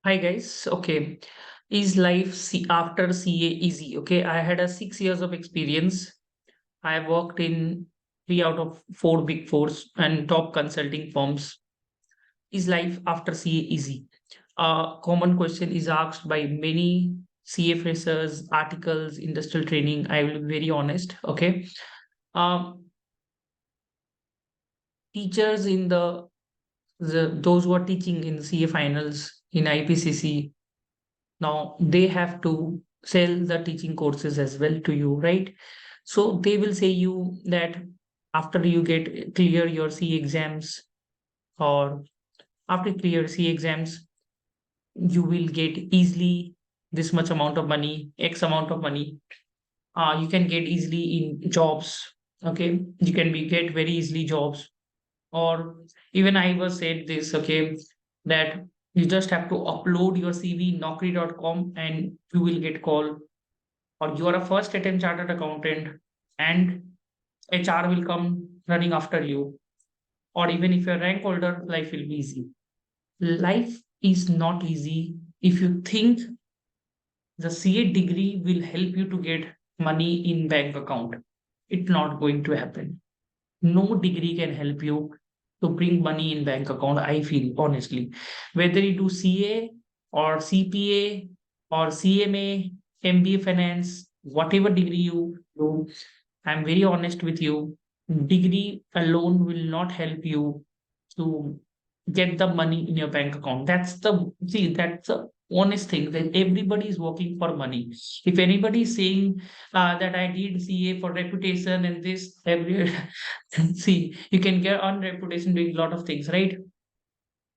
Hi guys. Okay. Is life after CA easy? Okay. I had a 6 years of experience. I worked in three out of four big fours and top consulting firms. Is life after CA easy? A common question is asked by many CA freshers, articles, industrial training. I will be very honest. Okay. Um, Teachers in those who are teaching in CA finals in IPCC. Now they have to sell the teaching courses as well to you, right? So they will say you that after you get clear your C exams or after clear C exams, you will get easily this much amount of money, X amount of money. You can get easily in jobs. Okay, you can be get very easily jobs. Or even I was said this, okay, that you just have to upload your CV naukri.com and you will get call, or you are a first attempt chartered accountant and HR will come running after you, or even if you're rank holder, life will be easy. Life is not easy if you think the CA degree will help you to get money in bank account. It's not going to happen. No degree can help you to bring money in bank account, I feel honestly. Whether you do CA or CPA or CMA, MBA finance, whatever degree you do, I'm very honest with you. Degree alone will not help you to get the money in your bank account. That's the honest thing that everybody is working for money. If anybody is saying that I did CA for reputation and this, every see, you can get on reputation doing a lot of things, right?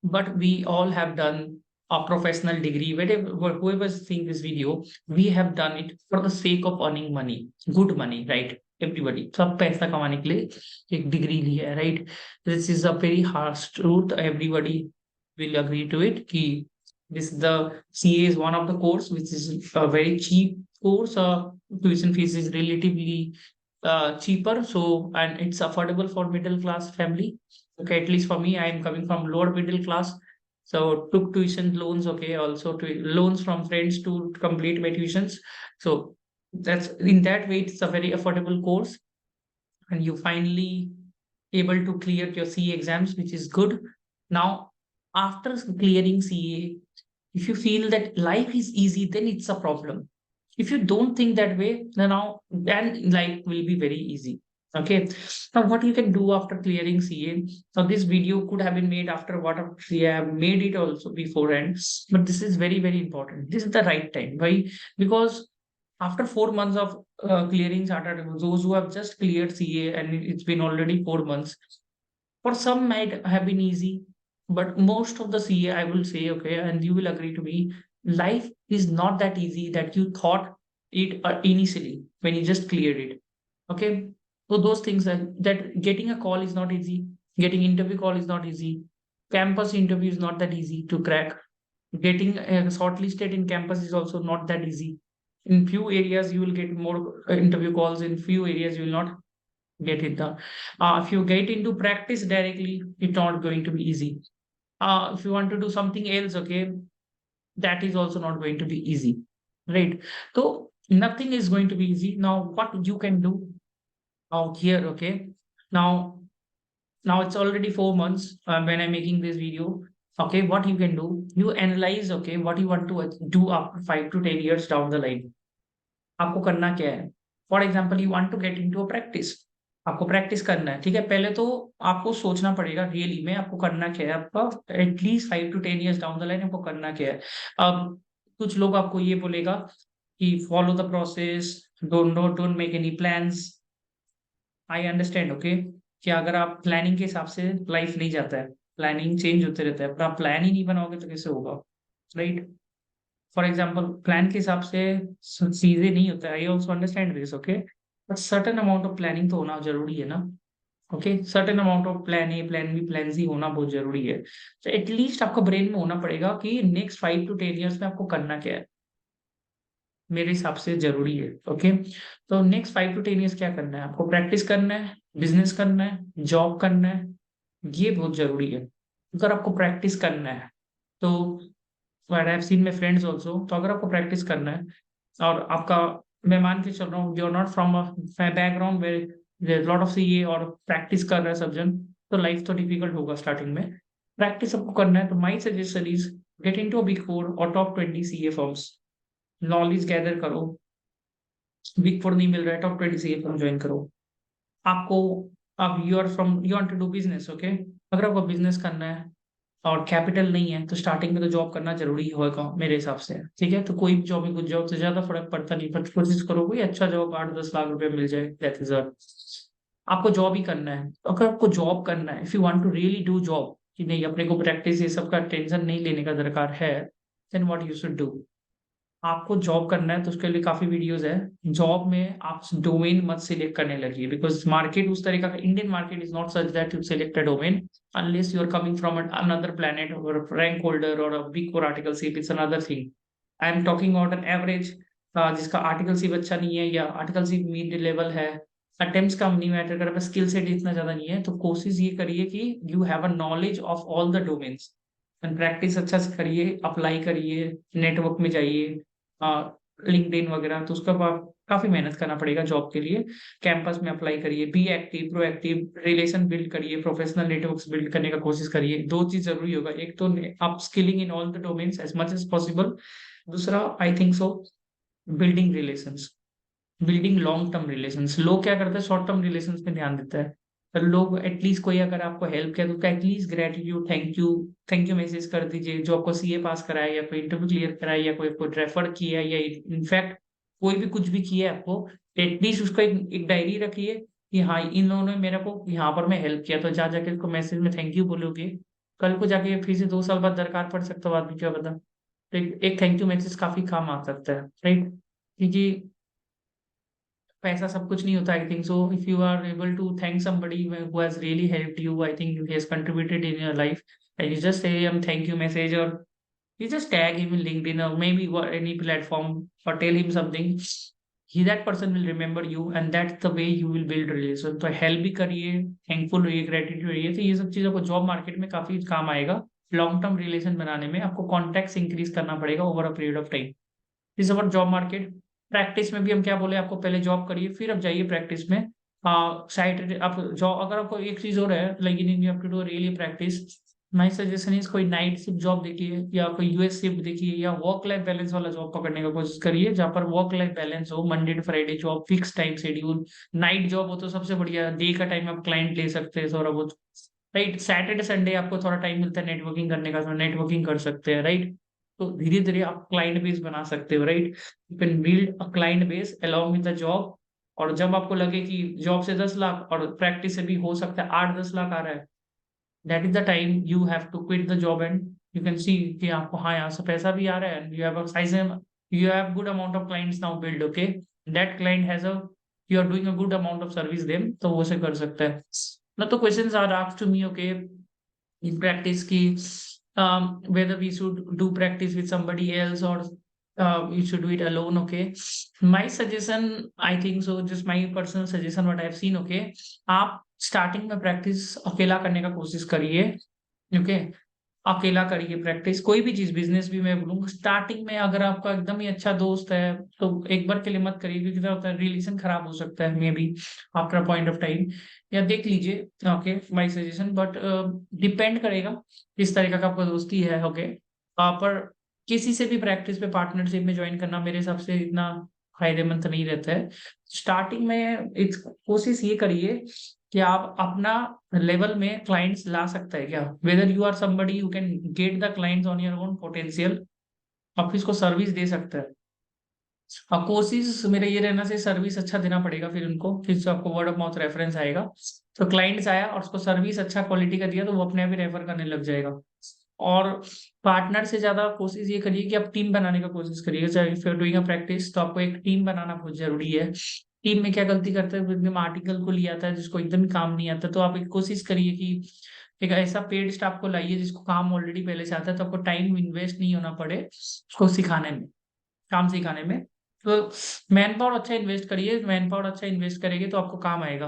But we all have done a professional degree. Whoever's seeing this video, we have done it for the sake of earning money, good money, right? Everybody सब पैसा कमाने के लिए एक degree ली है, right? This is a very harsh truth. Everybody will agree to it कि this the CA is one of the course which is a very cheap course. Tuition fees is relatively cheaper, so and it's affordable for middle class family. Okay, at least for me, I am coming from lower middle class, so took tuition loans. Okay, also to loans from friends to complete my tuitions. So that's in that way, it's a very affordable course, and you finally able to clear your CA exams, which is good. Now, after clearing CA, if you feel that life is easy, then it's a problem. If you don't think that way, then life will be very easy. Okay. Now, what you can do after clearing CA? So this video could have been made after what I have made it also beforehand, but this is very very important. This is the right time. Why? Because after 4 months of clearing chartered, those who have just cleared CA and it's been already 4 months, for some might have been easy, but most of the CA, I will say, okay, and you will agree to me, life is not that easy that you thought it initially when you just cleared it. Okay, so those things that getting a call is not easy, getting interview call is not easy, campus interview is not that easy to crack, getting shortlisted in campus is also not that easy. In few areas you will get more interview calls, in few areas you will not get it done. If you get into practice directly, it's not going to be easy. If you want to do something else, okay, that is also not going to be easy, right? So nothing is going to be easy. Now what you can do out here, okay, now now it's already 4 months when I'm making this video. Okay, what you can do, you analyze, okay, what you want to do after 5 to 10 years down the line. आपको करना क्या है? For example you want to get into a practice, आपको practice करना है, ठीक है? पहले तो आपको सोचना पड़ेगा रियली में आपको करना क्या है, आपका at least 5 to 10 years down the line आपको करना क्या है। अब कुछ लोग आपको ये बोलेगा कि follow the process, don't make any plans. I understand, okay, कि अगर आप प्लानिंग के हिसाब से लाइफ नहीं जाता है, प्लानिंग चेंज होते रहता है, पर आप प्लान ही नहीं बनाओगे तो कैसे होगा, राइट? फॉर एग्जाम्पल प्लान के हिसाब से चीजें नहीं होता है, I also understand this, okay, but certain amount of planning तो होना जरूरी है ना। Okay, certain amount of plan A plan B plan C होना बहुत जरूरी है। तो एटलीस्ट आपको ब्रेन में होना पड़ेगा कि नेक्स्ट 5 to 10 years में आपको करना क्या है, मेरे हिसाब से जरूरी है। ओके, तो नेक्स्ट 5 to 10 years क्या करना है, आपको प्रैक्टिस करना है, बिजनेस करना है, जॉब करना है, ये बहुत जरूरी है। अगर आपको प्रैक्टिस करना है तो but I have seen my friends also. तो अगर आपको प्रैक्टिस करना है और आपका, मैं मान के चल रहा हूँ, you are not from a background where lot of CA और प्रैक्टिस कर रहा है सब जन, तो लाइफ तो डिफिकल्ट होगा स्टार्टिंग में। प्रैक्टिस आपको करना है तो my suggestion is get into big four or top 20 CA firms, knowledge gather करो। बिग फोर नहीं मिल रहा है, टॉप 20 सीए फर्म ज्वाइन करो। आपको, अब you are from, you want to do business, okay. अगर आपको बिजनेस करना है और कैपिटल नहीं है तो स्टार्टिंग में तो जॉब करना जरूरी होगा मेरे हिसाब से, ठीक है। तो कोई भी जॉब में कुछ जॉब से ज्यादा फर्क पड़ता नहीं, पर कोशिश करो कोई अच्छा जॉब 8-10 लाख रुपए मिल जाए, दैट इज आपको जॉब ही करना है। तो अगर आपको जॉब करना है, if you want to really do job, कि नहीं अपने को प्रैक्टिस ये सब का टेंशन नहीं लेने का दरकार है, then what you should do, आपको जॉब करना है तो उसके लिए काफी वीडियोस है। जॉब में आप डोमेन मत सिलेक्ट करने लगिए, बिकॉज मार्केट उस तरीका का, Indian market is not such that you select a domain unless you are coming from another planet or a rank holder or a big four articleship, it's another thing. I am talking about an average, जिसका articleship अच्छा नहीं है या articleship mid level है, attempts कम नहीं matter कर, skill set इतना ज्यादा नहीं है, तो कोशिश ये करिए कि you have a knowledge of all the domains and practice अच्छा से करिए, अप्लाई करिए, नेटवर्क में जाइए, लिंक्डइन वगैरह, तो उसका बाद काफी मेहनत करना पड़ेगा जॉब के लिए। कैंपस में अप्लाई करिए, be active proactive, relation build करिए, प्रोफेशनल नेटवर्क्स बिल्ड करने का कोशिश करिए। दो चीज जरूरी होगा, एक तो आप skilling in all the domains as much as possible, दूसरा I think so building relations, building long term relations. लोग क्या करते हैं, शॉर्ट टर्म रिलेशंस में ध्यान देता है, पर लोग एटलीस्ट कोई अगर आपको हेल्प किया तो उसका at least gratitude, thank you message कर दीजिए। जो आपको सीए पास कराया या कोई इंटरव्यू क्लियर कराया या कोई आपको रेफर किया या इनफैक्ट कोई भी कुछ भी किया है आपको, एटलीस्ट उसका एक डायरी रखिए कि हाँ इन लोगों ने मेरे को यहाँ पर मैं हेल्प किया, तो जा जाके उसको मैसेज में थैंक यू बोलोगे, कल को जाके फिर से 2 साल बाद दरकार पड़ सकता है, आदमी क्या पता। तो एक थैंक यू मैसेज काफी काम आ सकता है, राइट। क्योंकि पैसा सब कुछ नहीं होता, I think so. If you are able to thank somebody who has really helped you, I think he has contributed in your life, and you just say thank you message, or you just tag him in LinkedIn or maybe any platform, or tell him something, he, that person will remember you, and that's the way you will build relation। तो help भी करिए, thankful रहिए, gratitude रहिए, तो ये सब चीजों को जॉब मार्केट में काफी काम आएगा। लॉन्ग टर्म रिलेशन बनाने में आपको कॉन्टेक्ट इंक्रीज करना पड़ेगा over a period of time, is our job market. Practice में भी हम क्या बोले, आपको पहले जॉब करिए फिर अब जाइए प्रैक्टिस में। साइड आप जॉब, अगर आपको एक चीज और है, लेकिन you have to do really practice, my suggestion is कोई नाइट शिफ्ट जॉब देखिए या कोई यूएस शिफ्ट देखिए, या वर्क लाइफ बैलेंस वाला जॉब पकड़ने का कोशिश करिए, जहाँ पर वर्क लाइफ बैलेंस हो, Monday to Friday job, fix time schedule. Night job हो तो सबसे बढ़िया, डे का टाइम आप क्लाइंट ले सकते हैं थोड़ा बहुत, राइट। सैटरडे संडे आपको थोड़ा टाइम मिलता है नेटवर्किंग करने का, तो नेटवर्किंग कर सकते हैं, राइट। तो धीरे धीरे आप क्लाइंट बेस बना सकते हो, right. You can build a client base along with the job. और जब आपको लगे कि जॉब से 10 लाख और प्रैक्टिस से भी हो सकता है 8-10 लाख आ रहा है, that is the time you have to quit the job and you can see कि आपको हाँ यहाँ से पैसा भी आ रहा है, you have size, you have good amount of clients now build, okay. That client has a, you are doing a good amount of service them, तो वो से कर सकता है ना। तो questions are asked to me, okay, in practice ki whether we should do practice with somebody else or we should do it alone, okay। My suggestion, I think so, just my personal suggestion what I have seen, okay, आप starting में practice अकेला करने का कोशिश करिए, okay. अकेला करिए practice, कोई भी चीज, बिजनेस भी मैं बोलूंगा स्टार्टिंग में, अगर आपका एकदम ही अच्छा दोस्त है तो एक बार के लिए मत करिए, क्योंकि क्या होता है रिलेशन खराब हो सकता है may be after point of time, या देख लीजिए, okay, my suggestion. But depend करेगा किस तरीका का आपका दोस्ती है, ओके। पर किसी से भी प्रैक्टिस पे पार्टनरशिप में ज्वाइन करना मेरे हिसाब से इतना फायदेमंद नहीं रहता है। स्टार्टिंग में कोशिश ये करिए कि आप अपना लेवल में क्लाइंट्स ला सकते हैं क्या, whether you are somebody you can get the clients on your own potential, आप इसको सर्विस दे सकते हैं। अब कोशिश मेरा ये रहना चाहिए, सर्विस अच्छा देना पड़ेगा, फिर उनको फिर से आपको वर्ड ऑफ माउथ रेफरेंस आएगा, तो क्लाइंट्स आया और उसको सर्विस अच्छा क्वालिटी का दिया तो वो अपने आप ही रेफर करने लग जाएगा। और पार्टनर से ज्यादा कोशिश ये करिए कि आप टीम बनाने का कोशिश करिए, चाहे if you are doing a practice तो आपको एक टीम बनाना बहुत जरूरी है। टीम में क्या गलती करते हैं, एकदम आर्टिकल को लिया आता है जिसको एकदम ही काम नहीं आता, तो आप एक कोशिश करिए कि एक ऐसा पेड स्टाफ को लाइए जिसको काम ऑलरेडी पहले से आता है, तो आपको टाइम इन्वेस्ट नहीं होना पड़े उसको सिखाने में, काम सिखाने में। तो मैन पावर अच्छा इन्वेस्ट करिए, मैन पावर अच्छा इन्वेस्ट करेंगे तो आपको काम आएगा।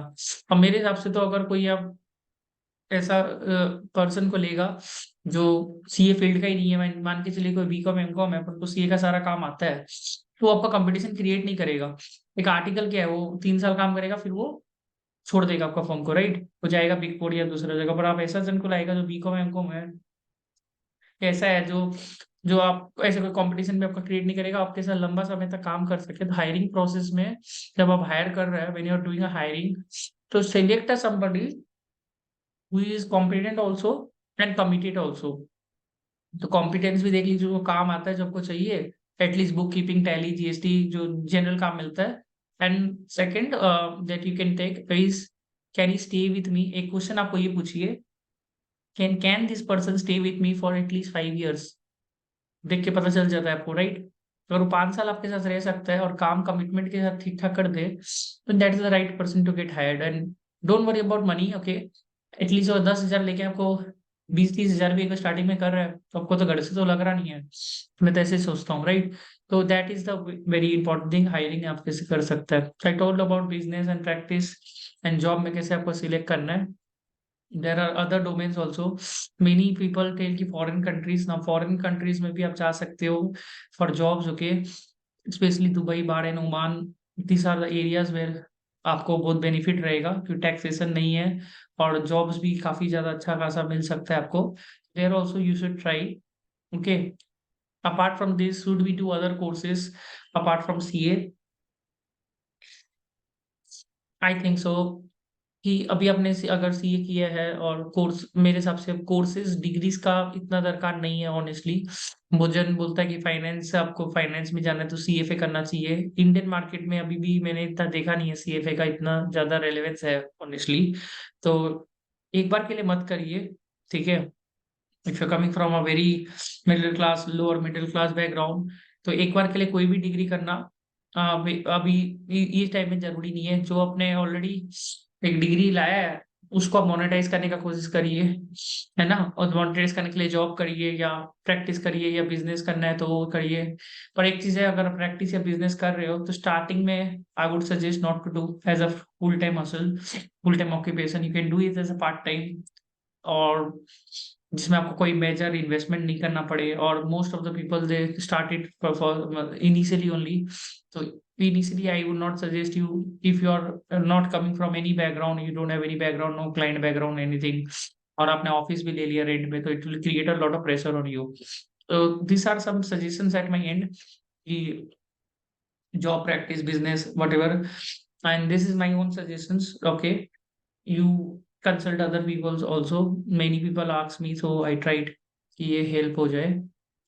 अब मेरे हिसाब से तो अगर कोई आप ऐसा पर्सन को लेगा जो सीए फील्ड का ही नहीं है। मान के चलिए कोई बीकॉम एमकॉम है पर उसको सीए का सारा काम आता है, तो वो आपका कंपटीशन क्रिएट नहीं करेगा। एक आर्टिकल क्या है, वो 3 साल काम करेगा फिर वो छोड़ देगा आपका फॉर्म को, राइट, वो जाएगा बिग फोर या दूसरा जगह पर। आप ऐसा जन को लाएगा जो बीकॉम एमकॉम है, ऐसा है जो जो आप ऐसे कोई कंपटीशन में आपका क्रिएट नहीं करेगा, आपके साथ लंबा समय तक काम कर सके। तो हायरिंग प्रोसेस में जब आप हायर कर रहे हैं, when you are doing a hiring, तो select a somebody who is competent also and committed also. तो कॉम्पिटेंस भी देख लीजिए, वो काम आता है जो आपको चाहिए, at least bookkeeping, Tally, GST, जो जनरल काम मिलता है। And second that you can take is, can he stay with me. एक क्वेश्चन आपको ये पूछिए, can this person stay with me for at least 5 years। देख के पता चल जाता है आपको, राइट। अगर वो 5 साल आपके साथ रह सकता है और काम कमिटमेंट के साथ ठीक ठाक कर दे, तो that is the right person to get hired. And don't worry about money, okay. At least वो 10,000 लेके आपको 20-30 हजार भी अगर स्टार्टिंग में कर रहा है, तो आपको तो घर से तो लग रहा नहीं है। मैं तो ऐसे ही सोचता हूँ, राइट। तो that is the very important thing, hiring आप कैसे कर सकता है। I told about business and practice and job में कैसे आपको सिलेक्ट करना है। There are other domains also. Many people tell की फॉरेन कंट्रीज, ना फॉरेन कंट्रीज में भी आप जा सकते हो for jobs, okay. Specially Dubai, bahrain, Oman, these are the areas where आपको बहुत बेनिफिट रहेगा, क्योंकि टैक्सेशन नहीं है और जॉब्स भी काफी ज्यादा अच्छा खासा मिल सकता है आपको। There also you should try, okay. Apart from this, should we do other courses apart from CA? I think so कि अभी आपने अगर सीए किया है और कोर्स, मेरे हिसाब से कोर्सेज डिग्रीज का इतना दरकार नहीं है ऑनेस्टली। भोजन बोलता है कि फाइनेंस से आपको फाइनेंस में जाना है तो सीएफए करना चाहिए। इंडियन मार्केट में अभी भी मैंने इतना देखा नहीं है सीएफए का इतना ज्यादा रेलेवेंस है ऑनेस्टली। तो एक बार के लिए मत करिए, ठीक है। If you coming from a very middle class, lower middle class background, तो एक बार के लिए कोई भी डिग्री करना अभी इस टाइम में जरूरी नहीं है। जो अपने ऑलरेडी एक डिग्री लाया है, उसको आप मोनेटाइज करने का कोशिश करिए, है ना। और मोनेटाइज करने के लिए जॉब करिए या प्रैक्टिस करिए या बिजनेस करना है तो वो करिए। पर एक चीज है, अगर आप प्रैक्टिस या बिजनेस कर रहे हो तो स्टार्टिंग में I would suggest not to do as a full time hustle, full time occupation. You can do it as a part time, और जिसमें आपको कोई मेजर इन्वेस्टमेंट नहीं करना पड़े। और most of the people they started for initially only. तो initially I would not suggest you, if you are not coming from any background, you don't have any background, no client background, anything, और आपने office भी ले लिया rent में, तो it will create a lot of pressure on you. तो this are some suggestions at my end कि job, practice, business, whatever, and this is my own suggestions, okay। you consult other people's also, many people ask me, so I tried कि ये help हो जाए,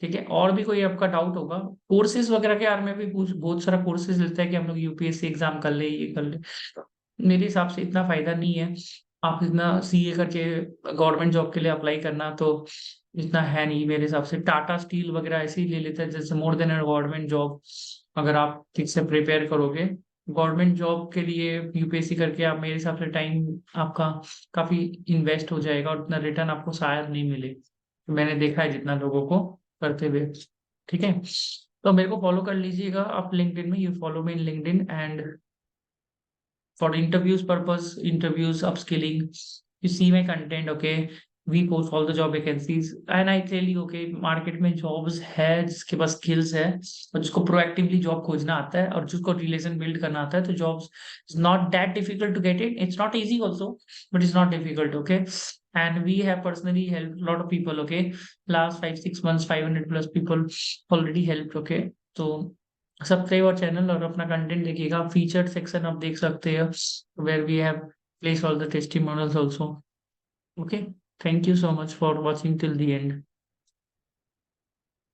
ठीक है। और भी कोई आपका डाउट होगा कोर्सेज वगैरह के बारे में भी पूछ, बहुत सारा कोर्सेज मिलता है कि हम लोग यूपीएससी एग्जाम कर ले, ये कर ले। मेरे हिसाब से इतना फायदा नहीं है। आप इतना सीए करके गवर्नमेंट जॉब के लिए अप्लाई करना तो इतना है नहीं मेरे हिसाब से। टाटा स्टील वगैरह ऐसे ही ले लेता है जैसे more than a government job. अगर आप ठीक से प्रिपेयर करोगे गवर्नमेंट जॉब के लिए यूपीएससी करके, आप मेरे हिसाब से टाइम आपका काफी इन्वेस्ट हो जाएगा और उतना रिटर्न आपको शायद नहीं मिले। मैंने देखा है जितना लोगों को करते हुए, ठीक है। तो मेरे को फॉलो कर लीजिएगा आप लिंक्डइन में, you follow me in LinkedIn. And for interviews purpose, interviews, upskilling, you see my content, okay। We post all the job vacancies and I tell you, okay, market में जॉब्स है जिसके पास skills है और जिसको proactively job खोजना आता है और जिसको रिलेशन बिल्ड करना आता है, तो jobs is not that difficult to get it. It's not easy also, but it's not difficult, okay. And we have personally helped a lot of people, okay। Last 5-6 months 500 plus people already helped, okay। तो subscribe और channel और अपना content देखिएगा। Featured section आप देख सकते हैं, where we have place all the testimonials also, okay. Thank you so much for watching till the and.